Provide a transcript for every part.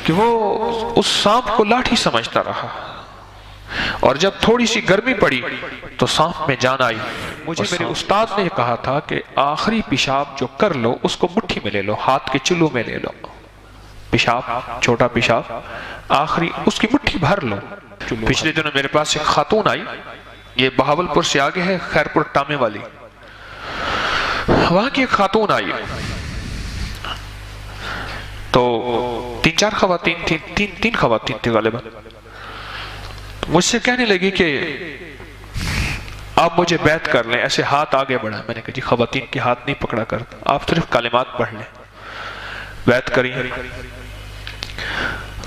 کہ وہ اس سانپ کو لاٹھی سمجھتا رہا، اور جب تھوڑی سی گرمی پڑی تو سانپ میں جان آئی۔ مجھے میرے استاد نے کہا تھا کہ آخری پیشاب جو کر لو اس کو مٹھی میں لے لو، ہاتھ کے چلو میں لے لو، پیشاب، چھوٹا پیشاب آخری اس کی مٹھی بھر لو۔ پچھلے دنوں میرے پاس ایک خاتون آئی، یہ بہاولپور سے آگے ہے، خیرپور ٹامے والی، وہاں کی ایک خاتون آئی، تو تین چار خواتین تھیں، تین خواتین تھیں غالباً، مجھ سے کہنے لگی کہ آپ مجھے بیعت کر لیں، ایسے ہاتھ آگے بڑھا۔ میں نے کہا جی خواتین کے ہاتھ نہیں پکڑا کرتا، آپ صرف کلمات پڑھ لیں۔ بیعت کری،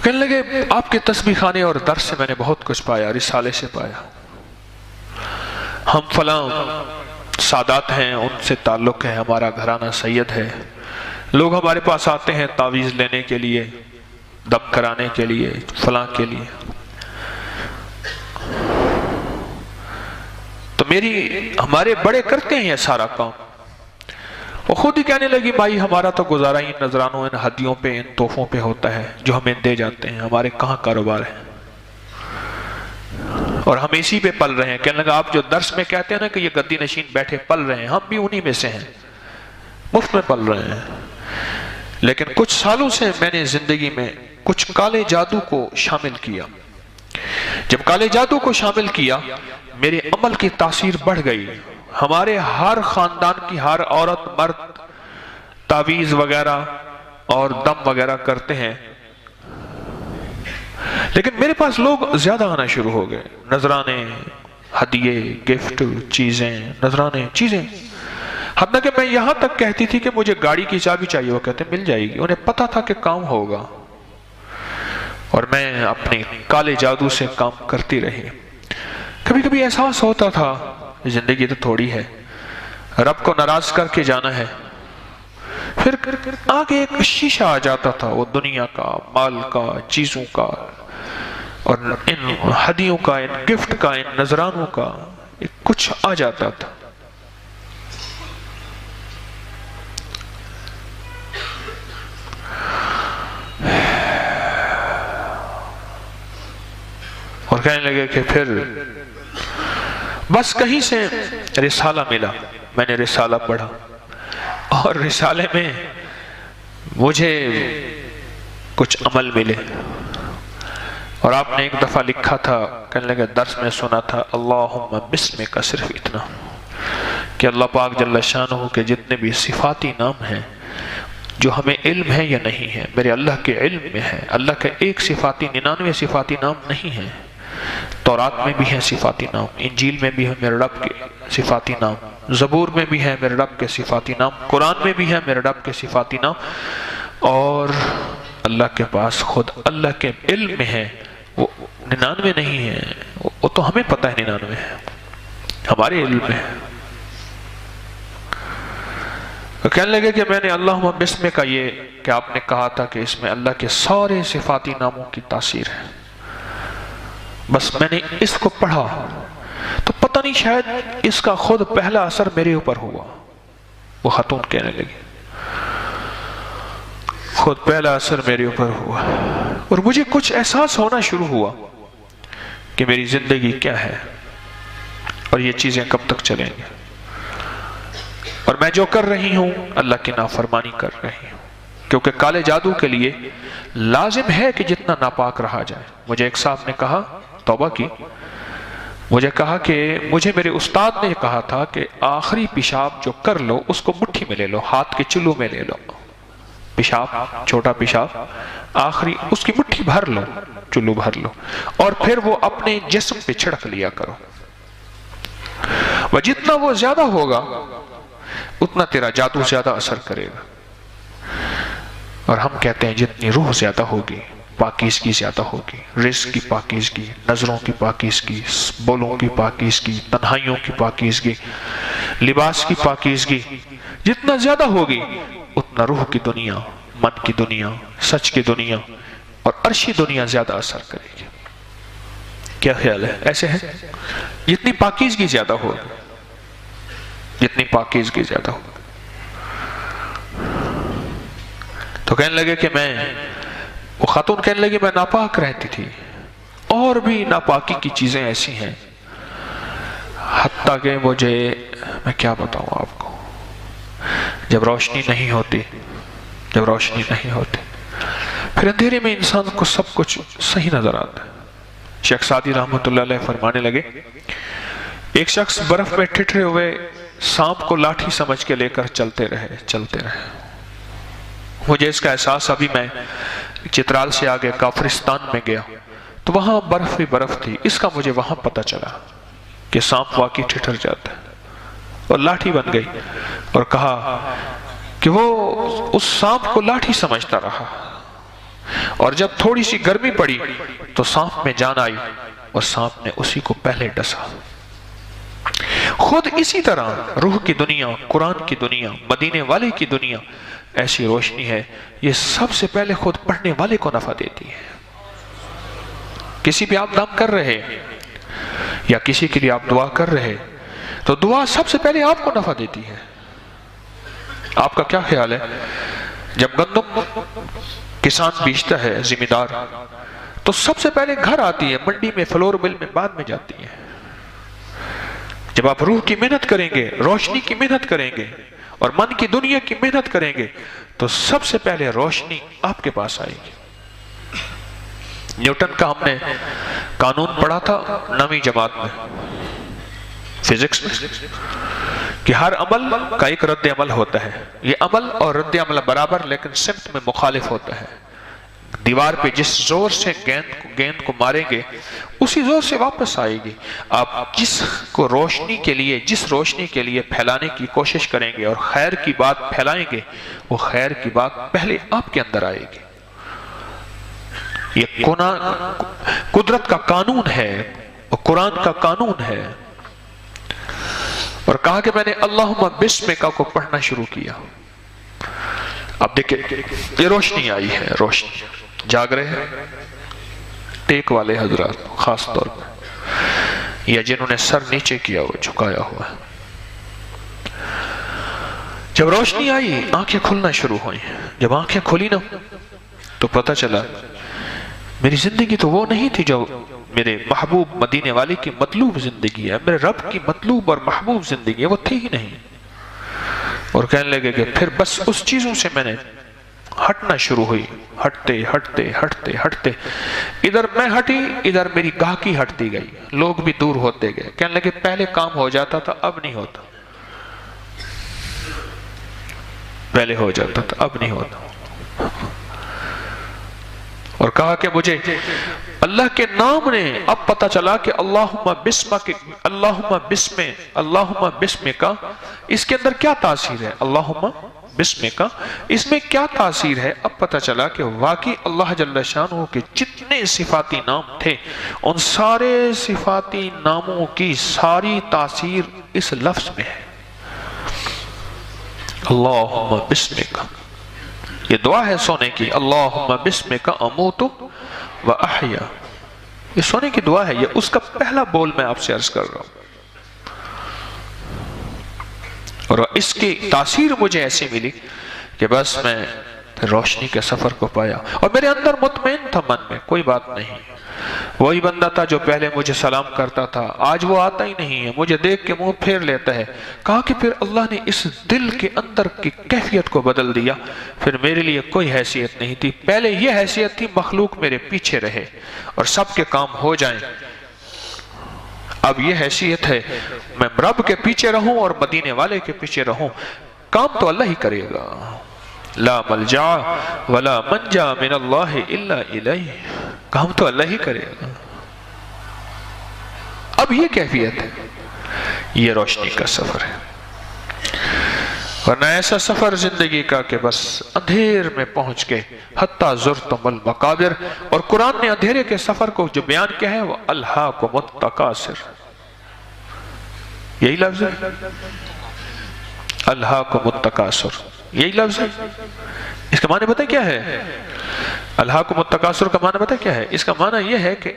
کہنے لگے آپ کے تسبیح خانے اور درس سے میں نے بہت کچھ پایا، رسالے سے پایا، ہم فلاں سادات ہیں ان سے تعلق ہے، ہمارا گھرانہ سید ہے، لوگ ہمارے پاس آتے ہیں تعویذ لینے کے لیے، دم کرانے کے لیے، فلاں کے لیے۔ تو ہمارے بڑے کرتے ہیں یہ سارا کام۔ وہ خود ہی کہنے لگی بھائی ہمارا تو گزارا ان نذرانوں، ان ہدیوں پہ، ان تحفوں پہ ہوتا ہے جو ہمیں دے جاتے ہیں، ہمارے کہاں کاروبار ہے، اور ہم اسی پہ پل رہے ہیں۔ کہنے لگا آپ جو درس میں کہتے ہیں نا کہ یہ گدی نشین بیٹھے پل رہے ہیں، ہم بھی انہی میں سے ہیں، مفت میں پل رہے ہیں۔ لیکن کچھ سالوں سے میں نے زندگی میں کچھ کالے جادو کو شامل کیا۔ جب کالے جادو کو شامل کیا میرے عمل کی تاثیر بڑھ گئی۔ ہمارے ہر خاندان کی ہر عورت مرد تعویذ وغیرہ اور دم وغیرہ کرتے ہیں، لیکن میرے پاس لوگ زیادہ آنا شروع ہو گئے، نذرانے، ہدیے، گفٹ، چیزیں، نذرانے، چیزیں، حتیٰ کہ میں یہاں تک کہتی تھی کہ مجھے گاڑی کی چابی چاہیے، وہ کہتے مل جائے گی، انہیں پتا تھا کہ کام ہوگا، اور میں اپنے کالے جادو سے کام کرتی رہی۔ کبھی کبھی احساس ہوتا تھا زندگی تو تھوڑی ہے، رب کو ناراض کر کے جانا ہے، پھر آگے ایک شیشہ آ جاتا تھا، وہ دنیا کا، مال کا، چیزوں کا، اور ان ہدیوں کا، ان گفٹ کا، ان نذرانوں کا، کچھ آ جاتا تھا۔ اور کہنے لگے کہ پھر بس کہیں سے رسالہ ملا، میں نے رسالہ پڑھا، اور رسالے میں مجھے کچھ عمل ملے، اور آپ نے ایک دفعہ لکھا تھا، کہنے لگے درس میں سنا تھا، اللہم بسمک، صرف اتنا کہ اللہ پاک جل شانہ کے جتنے بھی صفاتی نام ہیں جو ہمیں علم ہے یا نہیں ہے، میرے اللہ کے علم میں ہے۔ اللہ کے ایک صفاتی 99 صفاتی نام نہیں ہیں، تورات میں بھی ہیں صفاتی نام، انجیل میں بھی ہے میرے رب کے صفاتی نام، زبور میں بھی ہے میرے رب کے صفاتی نام، قرآن میں بھی ہے میرے رب کے صفاتی نام، اور اللہ کے پاس خود اللہ کے علم میں ہے، وہ 99 نہیں ہے، وہ تو ہمیں پتہ ہے 99 ہے، ہمارے علم میں ہے۔ کہنے لگے کہ میں نے اللہم بسمک کا یہ کہ آپ نے کہا تھا کہ اس میں اللہ کے سارے صفاتی ناموں کی تاثیر ہے، بس میں نے اس کو پڑھا تو پتہ نہیں شاید اس کا خود پہلا اثر میرے اوپر ہوا۔ وہ خاتون کہنے لگی خود پہلا اثر میرے اوپر ہوا، اور مجھے کچھ احساس ہونا شروع ہوا کہ میری زندگی کیا ہے اور یہ چیزیں کب تک چلیں گے، اور میں جو کر رہی ہوں اللہ کی نافرمانی کر رہی ہوں، کیونکہ کالے جادو کے لیے لازم ہے کہ جتنا ناپاک رہا جائے۔ مجھے ایک صاحب نے کہا، توبہ کی، مجھے کہا کہ مجھے میرے استاد نے کہا تھا کہ آخری پیشاب جو کر لو اس کو مٹھی میں لے لو، ہاتھ کے چلو میں لے لو، پیشاب، چھوٹا پیشاب آخری اس کی مٹھی بھر لو، چلو بھر لو، اور پھر وہ اپنے جسم پہ چھڑک لیا کرو، وہ جتنا وہ زیادہ ہوگا اتنا تیرا جادو زیادہ اثر کرے گا۔ اور ہم کہتے ہیں جتنی روح زیادہ ہوگی پاکیزگی زیادہ ہوگی، رزق کی پاکیزگی، نظروں کی پاکیزگی، بولوں کی پاکیزگی، تنہائیوں کی پاکیزگی، لباس کی پاکیزگی جتنا زیادہ ہوگی اتنا روح کی دنیا، من کی دنیا، سچ کی دنیا اور عرشی دنیا زیادہ اثر کرے گی۔ کیا خیال ہے؟ ایسے ہے جتنی پاکیزگی زیادہ ہوگی، جتنی پاکیزگی زیادہ ہوگی۔ تو کہنے لگے کہ میں وہ خاتون کہنے لگی میں ناپاک رہتی تھی، اور بھی ناپاکی کی چیزیں ایسی ہیں، حتیٰ کہ مجھے، میں کیا بتاؤں آپ کو، جب روشنی نہیں ہوتی پھر اندھیرے میں انسان کو سب کچھ صحیح نظر آتا ہے۔ شیخ سعدی رحمۃ اللہ علیہ فرمانے لگے، ایک شخص برف میں ٹھٹھرے ہوئے سانپ کو لاٹھی سمجھ کے لے کر چلتے رہے۔ مجھے اس کا احساس، ابھی میں چترال سے آگے کافرستان میں گیا تو وہاں برف ہی برف تھی، اس کا مجھے وہاں پتہ چلا کہ سانپ واقعی ٹھٹھر جاتا ہے، اور لاٹھی بن گئی، اور کہا کہ وہ اس سانپ کو لاٹھی سمجھتا رہا، اور جب تھوڑی سی گرمی پڑی تو سانپ میں جان آئی اور سانپ نے اسی کو پہلے ڈسا۔ خود اسی طرح روح کی دنیا، قرآن کی دنیا، مدینے والے کی دنیا ایسی روشنی ہے، یہ سب سے پہلے خود پڑھنے والے کو نفع دیتی ہے۔ کسی بھی آپ دم کر رہے یا کسی کے لیے آپ دعا کر رہے تو دعا سب سے پہلے آپ کو نفع دیتی ہے۔ آپ کا کیا خیال ہے، جب گندم کسان بیچتا ہے ذمہ دار، تو سب سے پہلے گھر آتی ہے، منڈی میں، فلور مل میں بعد میں جاتی ہے۔ جب آپ روح کی محنت کریں گے، روشنی کی محنت کریں گے اور من کی دنیا کی محنت کریں گے تو سب سے پہلے روشنی آپ کے پاس آئے گی۔ نیوٹن کا ہم نے قانون پڑھا تھا 9ویں جماعت میں، فزکس میں، کہ ہر عمل کا ایک رد عمل ہوتا ہے۔ یہ عمل اور رد عمل برابر لیکن سمت میں مخالف ہوتا ہے۔ دیوار پہ جس زور سے گیند کو ماریں گے اسی زور سے واپس آئے گی۔ آپ جس روشنی کے لیے پھیلانے کی کوشش کریں گے اور خیر کی بات پھیلائیں گے، وہ خیر کی بات پہلے آپ کے اندر آئے گی۔ یہ قدرت کا قانون ہے، قرآن کا قانون ہے۔ اور کہا کہ میں نے اللہم بسمک کو پڑھنا شروع کیا۔ اب دیکھیں یہ روشنی آئی ہے، روشنی جاگ رہے ہیں ٹیک والے حضرات خاص طور پر، یا جنہوں نے سر نیچے کیا ہوا، جھکایا ہوا ہے۔ جب روشنی آئی آنکھیں کھلنا شروع ہوئی، جب آنکھیں کھلی نا تو پتہ چلا میری زندگی تو وہ نہیں تھی جو میرے محبوب مدینے والے کی مطلوب زندگی ہے، میرے رب کی مطلوب اور محبوب زندگی ہے، وہ تھی ہی نہیں۔ اور کہنے لگے کہ پھر بس اس چیزوں سے میں نے ہٹنا شروع ہوئی، ہٹتے ادھر میں ہٹی، ادھر میری گاہکی ہٹتی گئی، لوگ بھی دور ہوتے گئے۔ کہنے لگے پہلے کام ہو جاتا تھا اب نہیں ہوتا، پہلے ہو جاتا تھا اب نہیں ہوتا۔ اور کہا کہ مجھے اللہ کے نام نے اب پتہ چلا کہ اللہم بسمک اس کے اندر کیا تاثیر ہے، اللہم بسمک اس میں کیا تاثیر ہے۔ اب پتہ چلا کہ واقعی اللہ جل شانہ کے جتنے صفاتی نام تھے ان سارے صفاتی ناموں کی ساری تاثیر اس لفظ میں ہے، اللہم بسمک۔ یہ دعا ہے سونے کی، اللہم بسمک اموت و احیا، یہ سونے کی دعا ہے، یہ اس کا پہلا بول میں آپ سے عرض کر رہا ہوں۔ اور اس کی تاثیر مجھے ایسی ملی کہ بس میں روشنی کے سفر کو پایا، اور میرے اندر مطمئن تھا من میں، کوئی بات نہیں۔ وہی بندہ تھا جو پہلے مجھے سلام کرتا تھا، آج وہ آتا ہی نہیں ہے، مجھے دیکھ کے منہ پھیر لیتا ہے۔ کہا کہ پھر اللہ نے اس دل کے اندر کی کیفیت کو بدل دیا، پھر میرے لیے کوئی حیثیت نہیں تھی، پہلے یہ حیثیت تھی مخلوق میرے پیچھے رہے اور سب کے کام ہو جائیں، اب یہ حیثیت ہے میں رب کے پیچھے رہوں اور مدینے والے کے پیچھے رہوں، کام تو اللہ ہی کرے گا۔ لا ملجا ولا منجا من اللہ الا الیہ، کام تو اللہ ہی کرے گا۔ اب یہ کیفیت ہے، یہ روشنی کا سفر ہے، ورنہ ایسا سفر زندگی کا کہ بس اندھیر میں پہنچ کے حتی زرتم المقابر، اور قرآن نے اندھیرے کے سفر کو جو بیان کیا ہے وہ الہاکم التکاثر، یہی لفظ ہے، الہاکم التکاثر یہی لفظ ہے۔ اس کا معنی پتہ کیا ہے؟ الہاکم التکاثر کا معنی پتہ کیا ہے؟ اس کا معنی یہ ہے کہ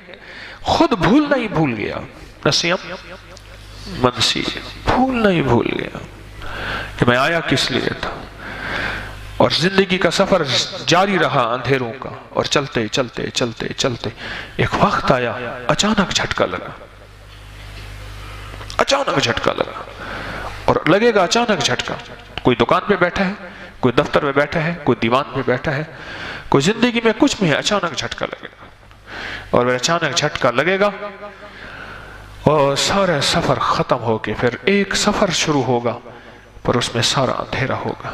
خود بھولنا ہی بھول گیا، نسیم منسی، بھولنا ہی بھول گیا کہ میں آیا کس لیے تھا اور زندگی کا سفر جاری رہا اندھیروں کا، اور چلتے چلتے چلتے چلتے ایک وقت آیا، اچانک جھٹکا لگا، اچانک جھٹکا لگا، اور لگے گا اچانک جھٹکا۔ کوئی دکان پہ بیٹھا ہے، کوئی دفتر میں بیٹھا ہے، کوئی دیوان پہ بیٹھا ہے، کوئی زندگی میں کچھ بھی ہے، اچانک جھٹکا لگے گا، اور وہ اچانک جھٹکا لگے گا اور سارا سفر ختم ہو کے پھر ایک سفر شروع ہوگا، پر اس میں سارا اندھیرا ہوگا۔